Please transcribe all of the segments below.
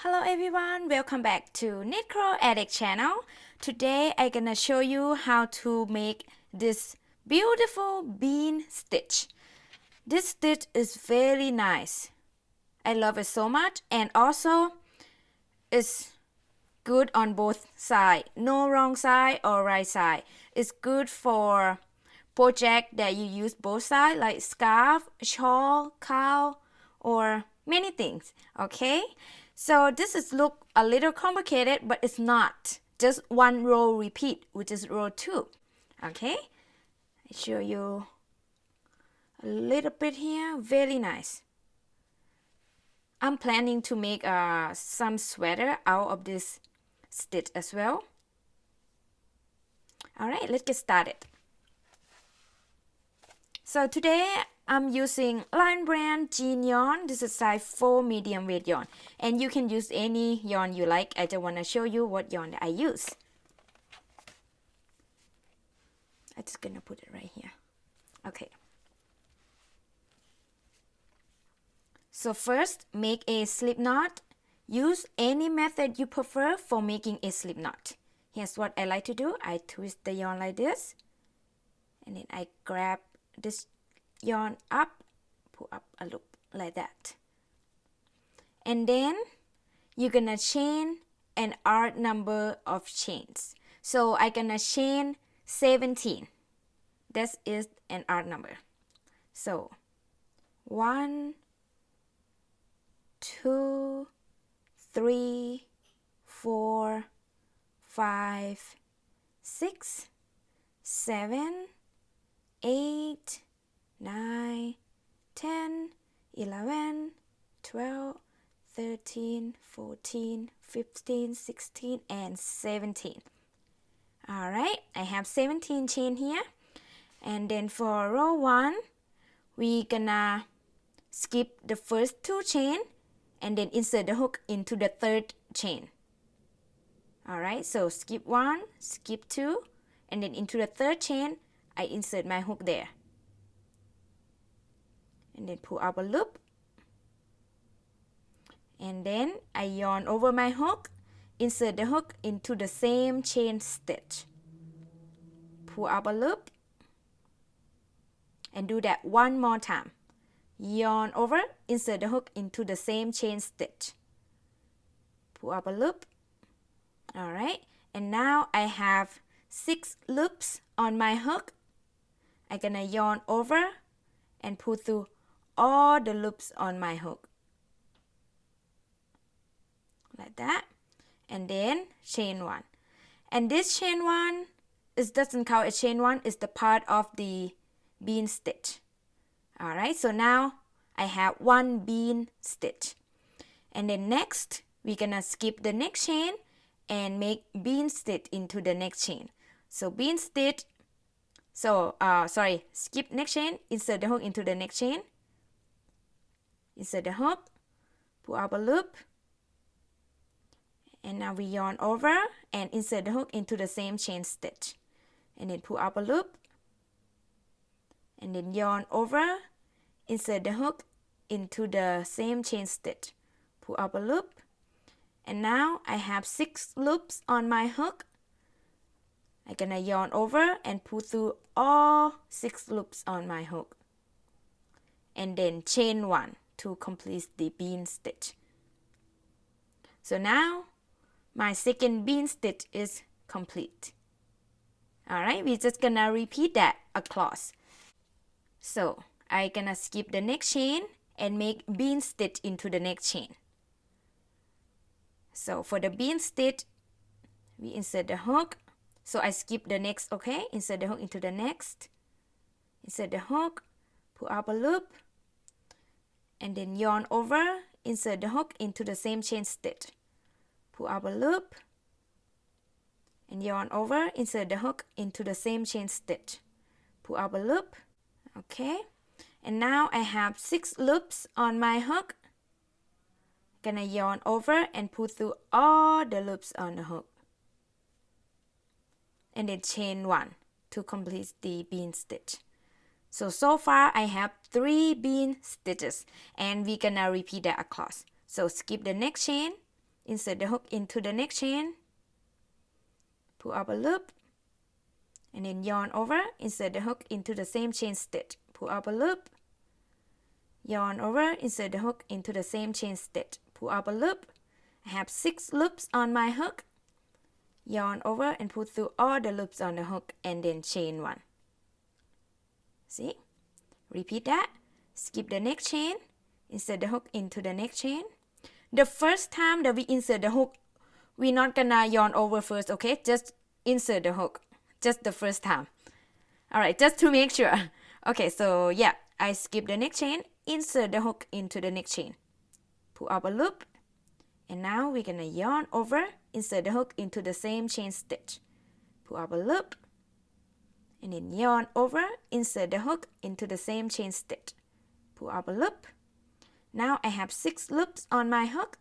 Hello everyone, welcome back to Knit Crow Addict channel. Today I'm gonna show you how to make this beautiful bean stitch. This stitch is very nice. I love it so much, and also it's good on both sides. No wrong side or right side. It's good for project that you use both sides, like scarf, shawl, cowl, or many things. Okay, so this is look a little complicated, but it's not. Just one row repeat, which is row 2. Okay, I show you a little bit here. Very nice. I'm planning to make some sweater out of this stitch as well. Alright, let's get started. So today I'm using Lion Brand jean yarn. This is size 4 medium weight yarn, and you can use any yarn you like. I just want to show you what yarn that I use. I'm just gonna put it right here. Okay. So first, make a slip knot. Use any method you prefer for making a slip knot. Here's what I like to do. I twist the yarn like this, and then I grab this yarn up, pull up a loop like that. And then you're gonna chain an odd number of chains. So I'm gonna chain 17. That is an odd number. So 1, 2, 3, 4, 5, 6, 7, 8, 9, 10, 11, 12, 13, 14, 15, 16, and 17. Alright, I have 17 chain here. And then for row 1, we're gonna skip the first 2 chain and then insert the hook into the 3rd chain. Alright, so skip 1, skip 2, and then into the 3rd chain, I insert my hook there. And then pull up a loop. And then I yarn over my hook, insert the hook into the same chain stitch. Pull up a loop. And do that one more time. Yarn over, insert the hook into the same chain stitch. Pull up a loop. Alright, and now I have 6 loops on my hook. I'm gonna yarn over and pull through all the loops on my hook. Like that. And then chain 1. And this chain 1, it doesn't count as chain 1, it's the part of the bean stitch. Alright, so now I have 1 bean stitch. And then next, we're gonna skip the next chain and make bean stitch into the next chain. So bean stitch, skip next chain, insert the hook into the next chain. Insert the hook, pull up a loop. And now we yarn over and insert the hook into the same chain stitch. And then pull up a loop. And then yarn over, insert the hook into the same chain stitch. Pull up a loop. And now I have 6 loops on my hook. I'm gonna yarn over and pull through all 6 loops on my hook. And then chain 1 to complete the bean stitch. So now my second bean stitch is complete. Alright, we're just gonna repeat that across. So I'm gonna skip the next chain and make bean stitch into the next chain. So for the bean stitch, we insert the hook. So I skip the next, okay? Insert the hook into the next. Insert the hook, pull up a loop, and then yarn over, insert the hook into the same chain stitch. Pull up a loop, and yarn over, insert the hook into the same chain stitch. Pull up a loop. Okay, and now I have 6 loops on my hook. Gonna yarn over and pull through all the loops on the hook. And then chain 1 to complete the bean stitch. So far I have 3 bean stitches, and we're gonna repeat that across. So skip the next chain, insert the hook into the next chain, pull up a loop, and then yarn over, insert the hook into the same chain stitch, pull up a loop, yarn over, insert the hook into the same chain stitch, pull up a loop. I have 6 loops on my hook, yarn over and pull through all the loops on the hook and then chain 1. See? Repeat that. Skip the next chain, insert the hook into the next chain. The first time that we insert the hook, we're not gonna yarn over first, okay? Just insert the hook, just the first time. Alright, just to make sure. Okay, so yeah, I skip the next chain, insert the hook into the next chain, pull up a loop, and now we're gonna yarn over, insert the hook into the same chain stitch, pull up a loop, and then yarn over, insert the hook into the same chain stitch, pull up a loop. Now I have 6 loops on my hook.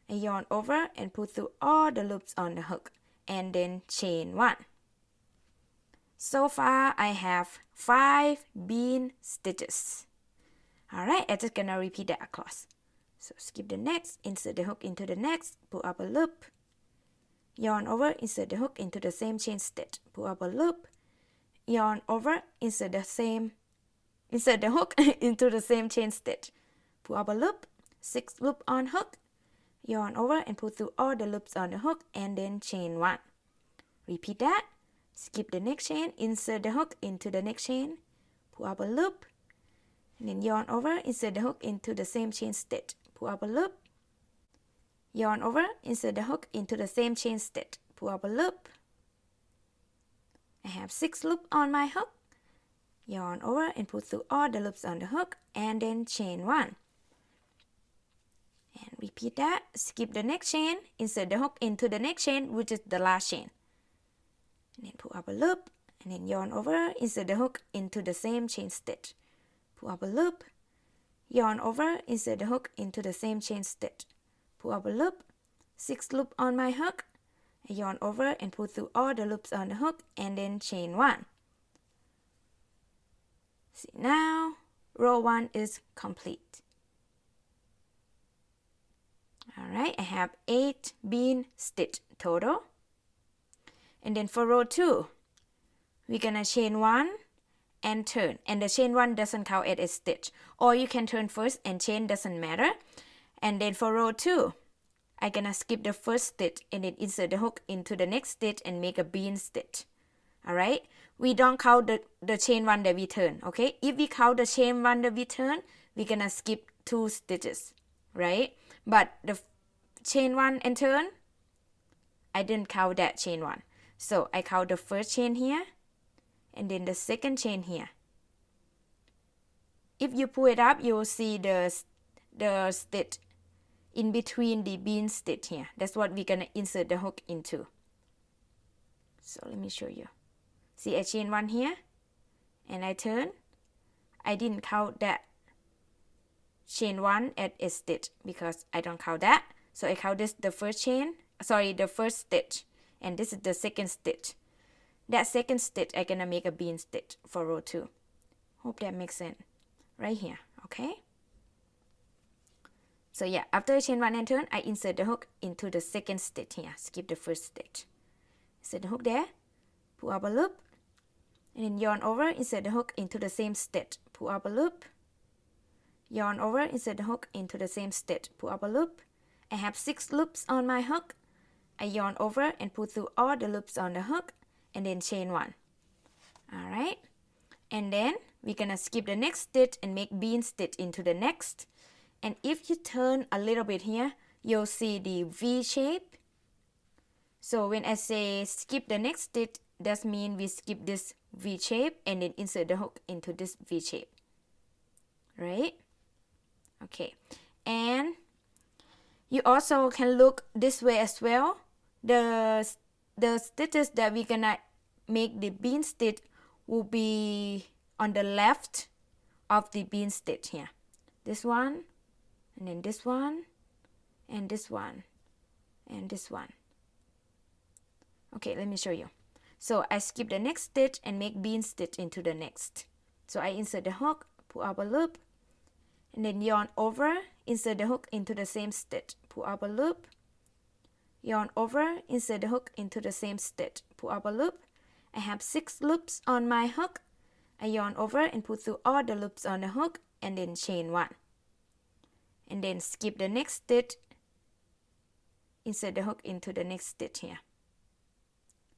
I yarn over and pull through all the loops on the hook and then chain 1. So far I have 5 bean stitches. Alright, I'm just gonna repeat that across. So skip the next, insert the hook into the next, pull up a loop, yarn over, insert the hook into the same chain stitch, pull up a loop, yarn over, insert the hook into the same chain stitch, pull up a loop, 6 loop on hook, yarn over and pull through all the loops on the hook and then chain 1. Repeat that. Skip the next chain, insert the hook into the next chain, pull up a loop, and then yarn over, insert the hook into the same chain stitch, pull up a loop, yarn over, insert the hook into the same chain stitch, pull up a loop. I have 6 loops on my hook, yarn over and pull through all the loops on the hook and then chain 1. And repeat that. Skip the next chain, insert the hook into the next chain, which is the last chain. And then pull up a loop, and then yarn over, insert the hook into the same chain stitch. Pull up a loop, yarn over, insert the hook into the same chain stitch. Pull up a loop, 6 loop on my hook, yarn over and pull through all the loops on the hook and then chain 1. See, now row 1 is complete. Alright, I have 8 bean stitch total. And then for row 2, we're gonna chain 1 and turn. And the chain 1 doesn't count as a stitch. Or you can turn first and chain, doesn't matter. And then for row 2, I'm gonna skip the first stitch and then insert the hook into the next stitch and make a bean stitch. Alright, we don't count the chain 1 that we turn, okay? If we count the chain 1 that we turn, we're gonna skip 2 stitches, right? But the chain 1 and turn, I didn't count that chain 1. So I count the first chain here and then the second chain here. If you pull it up, you will see the stitch in between the bean stitch here. That's what we're gonna insert the hook into. So let me show you. See, I chain 1 here and I turn. I didn't count that chain 1 as a stitch because I don't count that. So I count this the first stitch, and this is the second stitch. That second stitch I'm gonna make a bean stitch for row 2. Hope that makes sense. Right here, okay? So yeah, after I chain 1 and turn, I insert the hook into the second stitch here. Skip the first stitch. Insert the hook there, pull up a loop, and then yarn over, insert the hook into the same stitch. Pull up a loop, yarn over, insert the hook into the same stitch. Pull up a loop. I have 6 loops on my hook. I yarn over and pull through all the loops on the hook and then chain 1. Alright, and then we're gonna skip the next stitch and make bean stitch into the next. And if you turn a little bit here, you'll see the V shape. So when I say skip the next stitch, that means we skip this V shape and then insert the hook into this V shape. Right? Okay, and you also can look this way as well. The stitches that we're gonna make the bean stitch will be on the left of the bean stitch here. This one, and then this one, and this one, and this one. Okay, let me show you. So I skip the next stitch and make bean stitch into the next. So I insert the hook, pull up a loop, and then yarn over, insert the hook into the same stitch, pull up a loop, yarn over, insert the hook into the same stitch, pull up a loop. I have 6 loops on my hook. I yarn over and pull through all the loops on the hook and then chain 1. And then skip the next stitch, insert the hook into the next stitch here.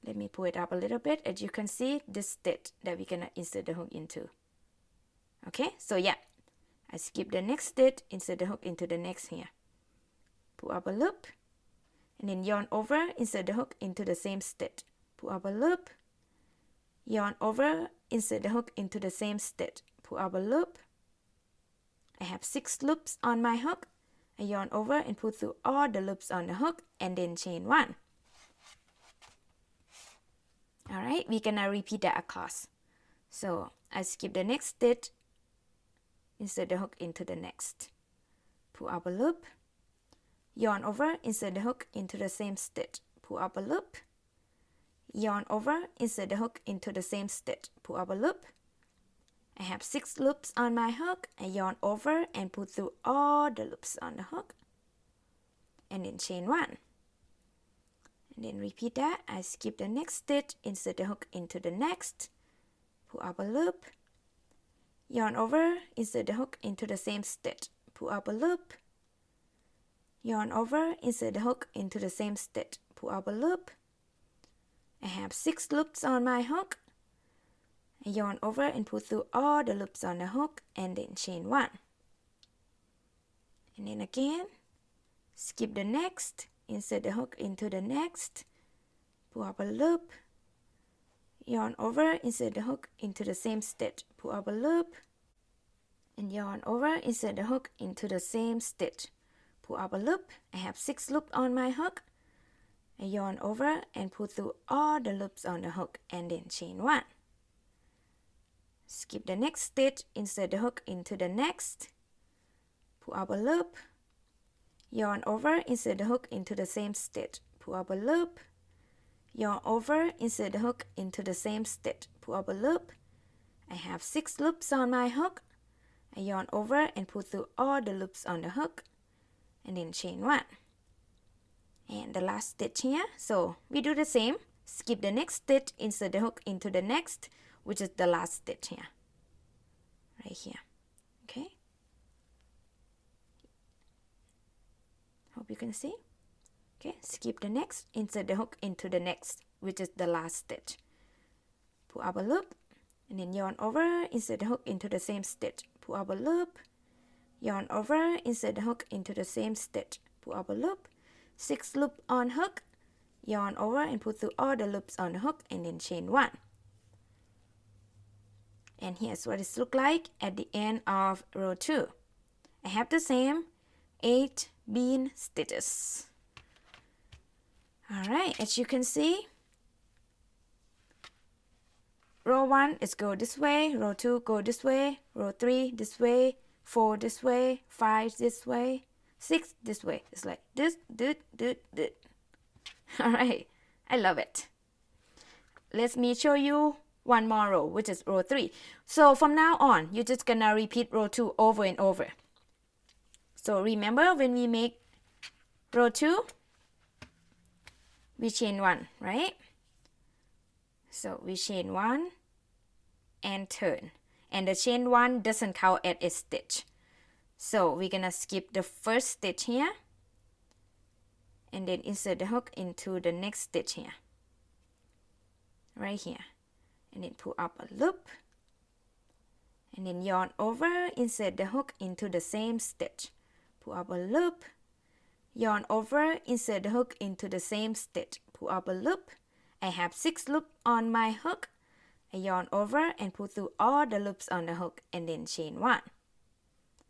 Let me pull it up a little bit. As you can see, this stitch that we're gonna insert the hook into. Okay, so yeah, I skip the next stitch, insert the hook into the next here. Pull up a loop, and then yarn over, insert the hook into the same stitch. Pull up a loop, yarn over, insert the hook into the same stitch. Pull up a loop. I have 6 loops on my hook. I yarn over and pull through all the loops on the hook and then chain 1. Alright, we're gonna repeat that across. So I skip the next stitch, insert the hook into the next. Pull up a loop, yarn over, insert the hook into the same stitch. Pull up a loop, yarn over, insert the hook into the same stitch. Pull up a loop. I have 6 loops on my hook. I yarn over and pull through all the loops on the hook and then chain 1. And then repeat that. I skip the next stitch, insert the hook into the next, pull up a loop, yarn over, insert the hook into the same stitch, pull up a loop, yarn over, insert the hook into the same stitch, pull up a loop. I have 6 loops on my hook. I yarn over and pull through all the loops on the hook and then chain 1. And then again, skip the next, insert the hook into the next, pull up a loop, yarn over, insert the hook into the same stitch, pull up a loop, and yarn over, insert the hook into the same stitch, pull up a loop. I have 6 loops on my hook. I yarn over and pull through all the loops on the hook and then chain 1. Skip the next stitch, insert the hook into the next, pull up a loop, yarn over, insert the hook into the same stitch, pull up a loop, yarn over, insert the hook into the same stitch, pull up a loop. I have 6 loops on my hook. I yarn over and pull through all the loops on the hook and then chain 1. And the last stitch here, so we do the same. Skip the next stitch, insert the hook into the next, which is the last stitch here, right here. Okay, hope you can see. Okay, skip the next, insert the hook into the next, which is the last stitch, pull up a loop, and then yarn over, insert the hook into the same stitch, pull up a loop, yarn over, insert the hook into the same stitch, pull up a loop, 6 loop on hook, yarn over and pull through all the loops on the hook and then chain 1. And here's what it looks like at the end of row 2. I have the same 8 bean stitches. Alright, as you can see, row 1 is go this way, row 2 go this way, row 3 this way, 4 this way, 5 this way, 6 this way. It's like this. Alright, I love it. Let me show you one more row, which is row 3. So from now on, you're just gonna repeat row 2 over and over. So remember when we make row 2, we chain 1, right? So we chain 1 and turn. And the chain 1 doesn't count as a stitch. So we're gonna skip the first stitch here and then insert the hook into the next stitch here, right here. And then pull up a loop and then yarn over, insert the hook into the same stitch, pull up a loop, yarn over, insert the hook into the same stitch, pull up a loop. I have 6 loops on my hook. I yarn over and pull through all the loops on the hook and then chain 1.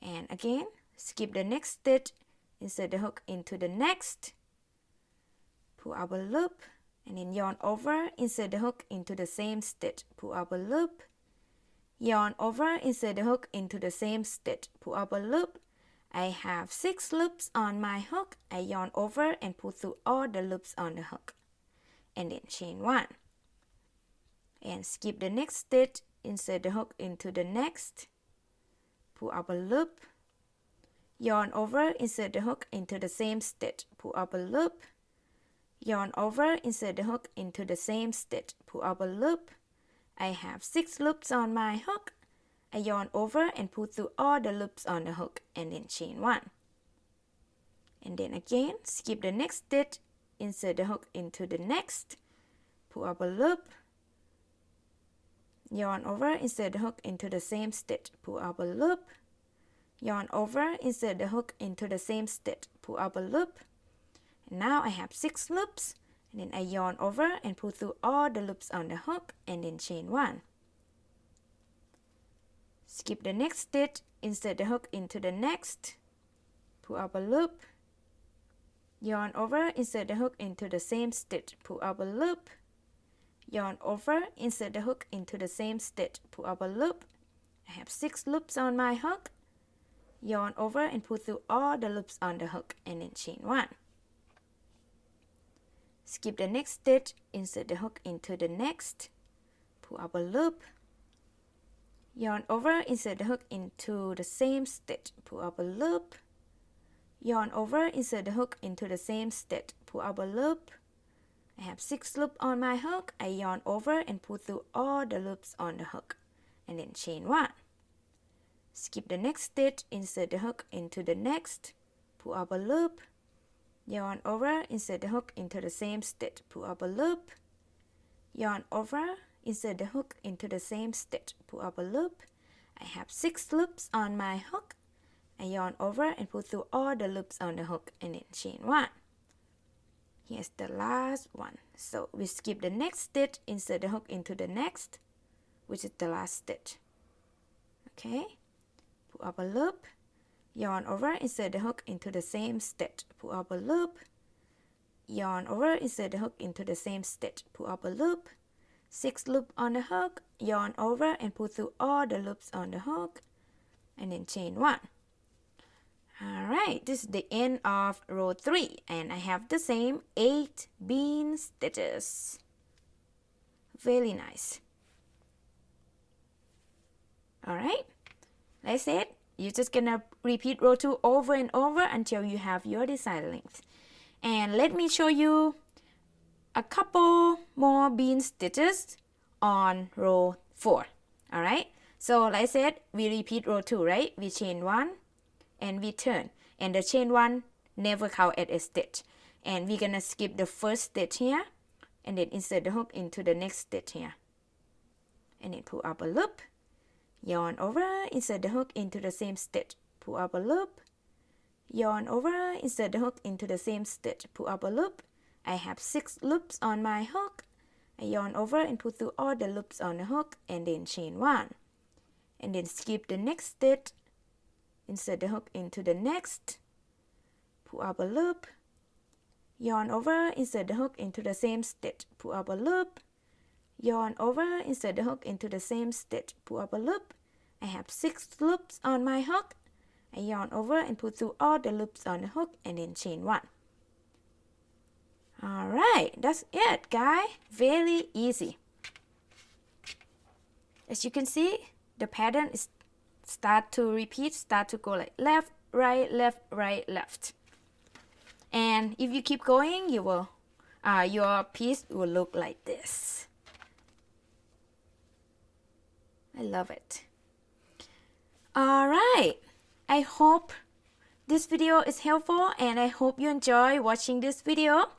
And again, skip the next stitch, insert the hook into the next, pull up a loop, and then yarn over, insert the hook into the same stitch, pull up a loop, yarn over, insert the hook into the same stitch, pull up a loop. I have 6 loops on my hook. I yarn over and pull through all the loops on the hook and then chain 1. And skip the next stitch, insert the hook into the next, pull up a loop, yarn over, insert the hook into the same stitch, pull up a loop, yarn over, insert the hook into the same stitch, pull up a loop. I have 6 loops on my hook. I yarn over and pull through all the loops on the hook and then chain 1. And then again, skip the next stitch, insert the hook into the next, pull up a loop, yarn over, insert the hook into the same stitch, pull up a loop, yarn over, insert the hook into the same stitch, pull up a loop. And now I have 6 loops, and then I yarn over and pull through all the loops on the hook and then chain 1. Skip the next stitch, insert the hook into the next, pull up a loop, yarn over, insert the hook into the same stitch, pull up a loop, yarn over, insert the hook into the same stitch, pull up a loop. I have 6 loops on my hook, yarn over and pull through all the loops on the hook and then chain 1. Skip the next stitch, insert the hook into the next, pull up a loop, yarn over, insert the hook into the same stitch, pull up a loop, yarn over, insert the hook into the same stitch, pull up a loop. I have 6 loops on my hook. I yarn over and pull through all the loops on the hook and then chain 1. Skip the next stitch, insert the hook into the next, pull up a loop, yarn over, insert the hook into the same stitch, pull up a loop, yarn over, insert the hook into the same stitch, pull up a loop. I have 6 loops on my hook. I yarn over and pull through all the loops on the hook and then chain 1. Here's the last one. So we skip the next stitch, insert the hook into the next, which is the last stitch. Okay, pull up a loop, yarn over, insert the hook into the same stitch, pull up a loop, yarn over, insert the hook into the same stitch, pull up a loop, 6 loops on the hook, yarn over and pull through all the loops on the hook and then chain 1. Alright, this is the end of row 3 and I have the same 8 bean stitches. Very nice. Alright, like I said, you're just gonna repeat row 2 over and over until you have your desired length. And let me show you a couple more bean stitches on row 4. Alright, so like I said, we repeat row 2, right? We chain 1 and we turn, and the chain 1 never count as a stitch, and we're gonna skip the first stitch here and then insert the hook into the next stitch here and then pull up a loop, yarn over, insert the hook into the same stitch, pull up a loop, yarn over, insert the hook into the same stitch, pull up a loop. I have 6 loops on my hook. I yarn over and pull through all the loops on the hook and then chain 1 and then skip the next stitch, insert the hook into the next, pull up a loop, yarn over, insert the hook into the same stitch, pull up a loop, yarn over, insert the hook into the same stitch, pull up a loop. I have 6 loops on my hook. I yarn over and pull through all the loops on the hook and then chain 1. Alright, that's it, guys. Very easy. As you can see, the pattern is start to repeat, start to go like left, right, left. And if you keep going, you will, your piece will look like this. I love it. Alright, I hope this video is helpful and I hope you enjoy watching this video.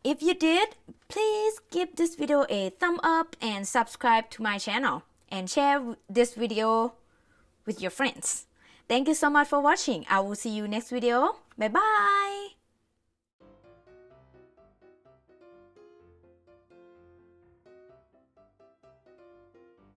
If you did, please give this video a thumb up and subscribe to my channel and share this video with your friends. Thank you so much for watching. I will see you next video. Bye bye.